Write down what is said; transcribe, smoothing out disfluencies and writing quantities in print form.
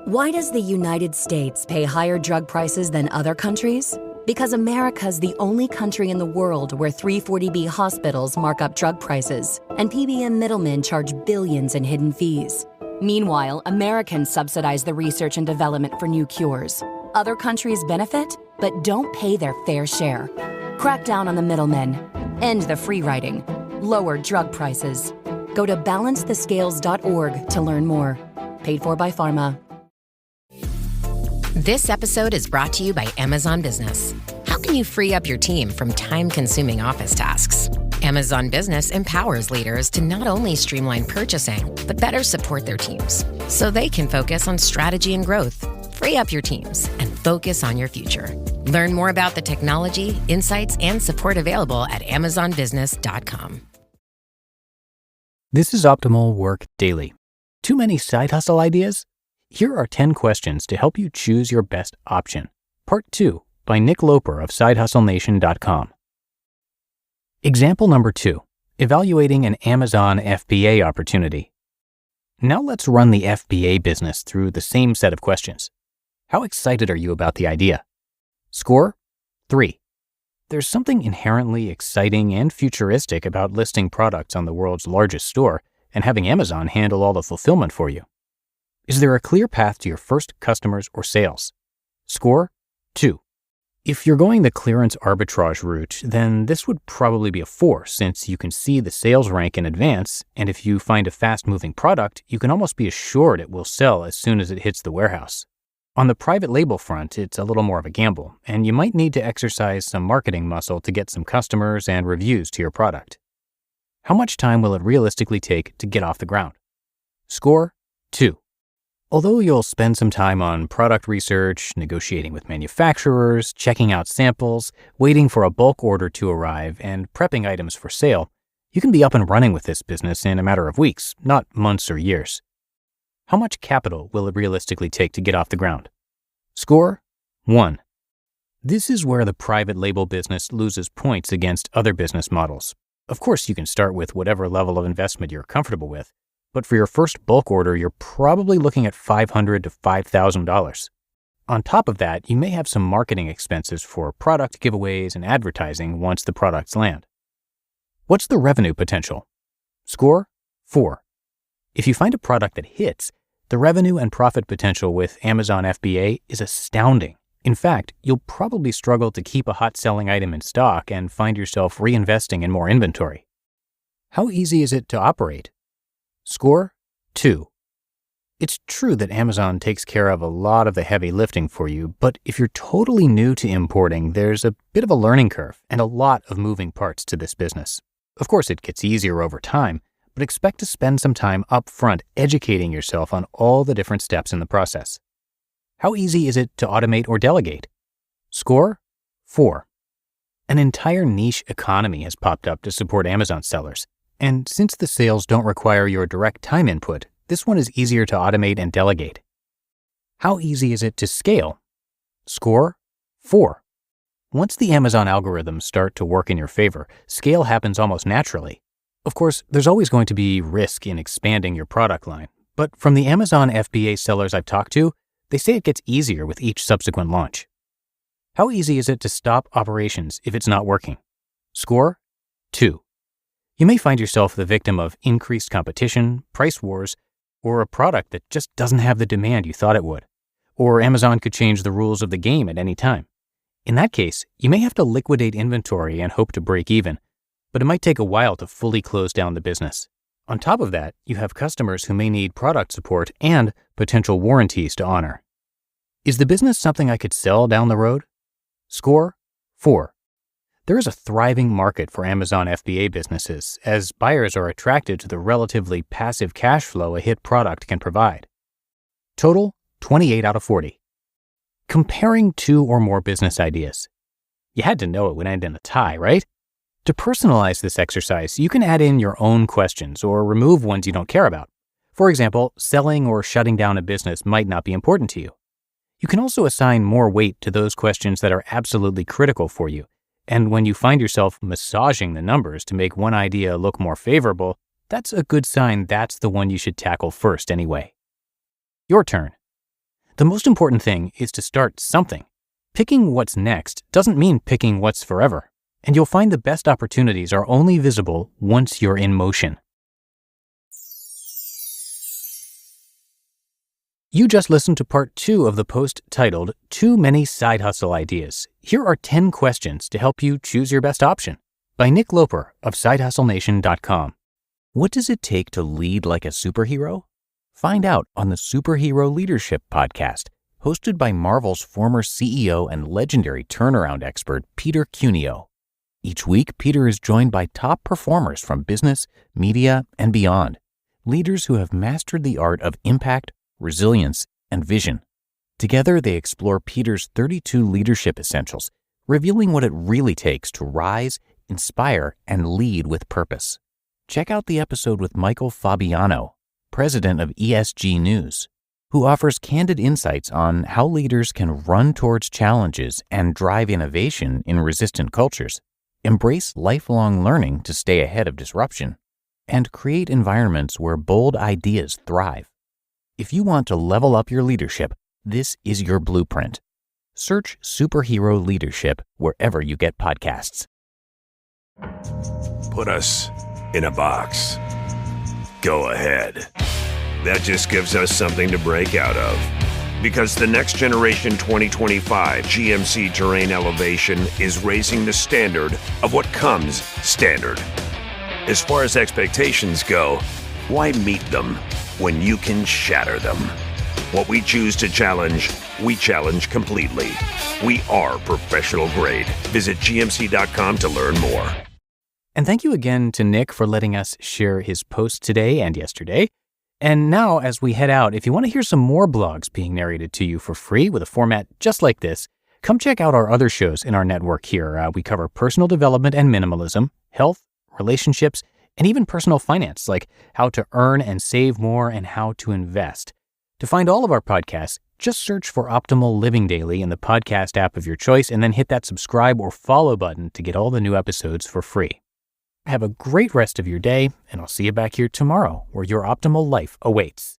Why does the United States pay higher drug prices than other countries? Because America's the only country in the world where 340B hospitals mark up drug prices and PBM middlemen charge billions in hidden fees. Meanwhile, Americans subsidize the research and development for new cures. Other countries benefit, but don't pay their fair share. Crack down on the middlemen. End the free riding. Lower drug prices. Go to balancethescales.org to learn more. Paid for by Pharma. This episode is brought to you by Amazon Business. How can you free up your team from time-consuming office tasks? Amazon Business empowers leaders to not only streamline purchasing, but better support their teams so they can focus on strategy and growth. Free up your teams and focus on your future. Learn more about the technology, insights, and support available at amazonbusiness.com. This is Optimal Work Daily. Too many side hustle ideas? Here are 10 questions to help you choose your best option. Part 2 by Nick Loper of SideHustleNation.com. Example number 2, evaluating an Amazon FBA opportunity. Now let's run the FBA business through the same set of questions. How excited are you about the idea? Score? 3. There's something inherently exciting and futuristic about listing products on the world's largest store and having Amazon handle all the fulfillment for you. Is there a clear path to your first customers or sales? Score? 2. If you're going the clearance arbitrage route, then this would probably be a 4 since you can see the sales rank in advance, and if you find a fast-moving product, you can almost be assured it will sell as soon as it hits the warehouse. On the private label front, it's a little more of a gamble, and you might need to exercise some marketing muscle to get some customers and reviews to your product. How much time will it realistically take to get off the ground? Score? 2. Although you'll spend some time on product research, negotiating with manufacturers, checking out samples, waiting for a bulk order to arrive, and prepping items for sale, you can be up and running with this business in a matter of weeks, not months or years. How much capital will it realistically take to get off the ground? Score? 1. This is where the private label business loses points against other business models. Of course, you can start with whatever level of investment you're comfortable with, but for your first bulk order, you're probably looking at $500 to $5,000. On top of that, you may have some marketing expenses for product giveaways and advertising once the products land. What's the revenue potential? Score? 4. If you find a product that hits, the revenue and profit potential with Amazon FBA is astounding. In fact, you'll probably struggle to keep a hot-selling item in stock and find yourself reinvesting in more inventory. How easy is it to operate? Score? 2. It's true that Amazon takes care of a lot of the heavy lifting for you, but if you're totally new to importing, there's a bit of a learning curve and a lot of moving parts to this business. Of course, it gets easier over time, but expect to spend some time up front educating yourself on all the different steps in the process. How easy is it to automate or delegate? Score? 4. An entire niche economy has popped up to support Amazon sellers. And since the sales don't require your direct time input, this one is easier to automate and delegate. How easy is it to scale? Score? 4. Once the Amazon algorithms start to work in your favor, scale happens almost naturally. Of course, there's always going to be risk in expanding your product line, but from the Amazon FBA sellers I've talked to, they say it gets easier with each subsequent launch. How easy is it to stop operations if it's not working? Score? 2. You may find yourself the victim of increased competition, price wars, or a product that just doesn't have the demand you thought it would. Or Amazon could change the rules of the game at any time. In that case, you may have to liquidate inventory and hope to break even, but it might take a while to fully close down the business. On top of that, you have customers who may need product support and potential warranties to honor. Is the business something I could sell down the road? Score? 4. There is a thriving market for Amazon FBA businesses, as buyers are attracted to the relatively passive cash flow a hit product can provide. Total, 28 out of 40. Comparing 2 or more business ideas. You had to know it would end in a tie, right? To personalize this exercise, you can add in your own questions or remove ones you don't care about. For example, selling or shutting down a business might not be important to you. You can also assign more weight to those questions that are absolutely critical for you. And when you find yourself massaging the numbers to make one idea look more favorable, that's a good sign that's the one you should tackle first anyway. Your turn. The most important thing is to start something. Picking what's next doesn't mean picking what's forever, and you'll find the best opportunities are only visible once you're in motion. You just listened to part 2 of the post titled Too Many Side Hustle Ideas. Here are 10 questions to help you choose your best option by Nick Loper of sidehustlenation.com. What does it take to lead like a superhero? Find out on the Superhero Leadership Podcast, hosted by Marvel's former CEO and legendary turnaround expert, Peter Cuneo. Each week, Peter is joined by top performers from business, media, and beyond, leaders who have mastered the art of impact, resilience, and vision. Together, they explore Peter's 32 leadership essentials, revealing what it really takes to rise, inspire, and lead with purpose. Check out the episode with Michael Fabiano, president of ESG News, who offers candid insights on how leaders can run towards challenges and drive innovation in resistant cultures, embrace lifelong learning to stay ahead of disruption, and create environments where bold ideas thrive. If you want to level up your leadership, this is your blueprint. Search Superhero Leadership wherever you get podcasts. Put us in a box. Go ahead. That just gives us something to break out of. Because the next generation 2025 GMC Terrain Elevation is raising the standard of what comes standard. As far as expectations go, why meet them when you can shatter them? What we choose to challenge, we challenge completely. We are professional grade. Visit gmc.com to learn more. And thank you again to Nick for letting us share his post today and yesterday. And now, as we head out, if you want to hear some more blogs being narrated to you for free with a format just like this, come check out our other shows in our network here. We cover personal development and minimalism, health, relationships, and even personal finance, like how to earn and save more and how to invest. To find all of our podcasts, just search for Optimal Living Daily in the podcast app of your choice and then hit that subscribe or follow button to get all the new episodes for free. Have a great rest of your day, and I'll see you back here tomorrow where your optimal life awaits.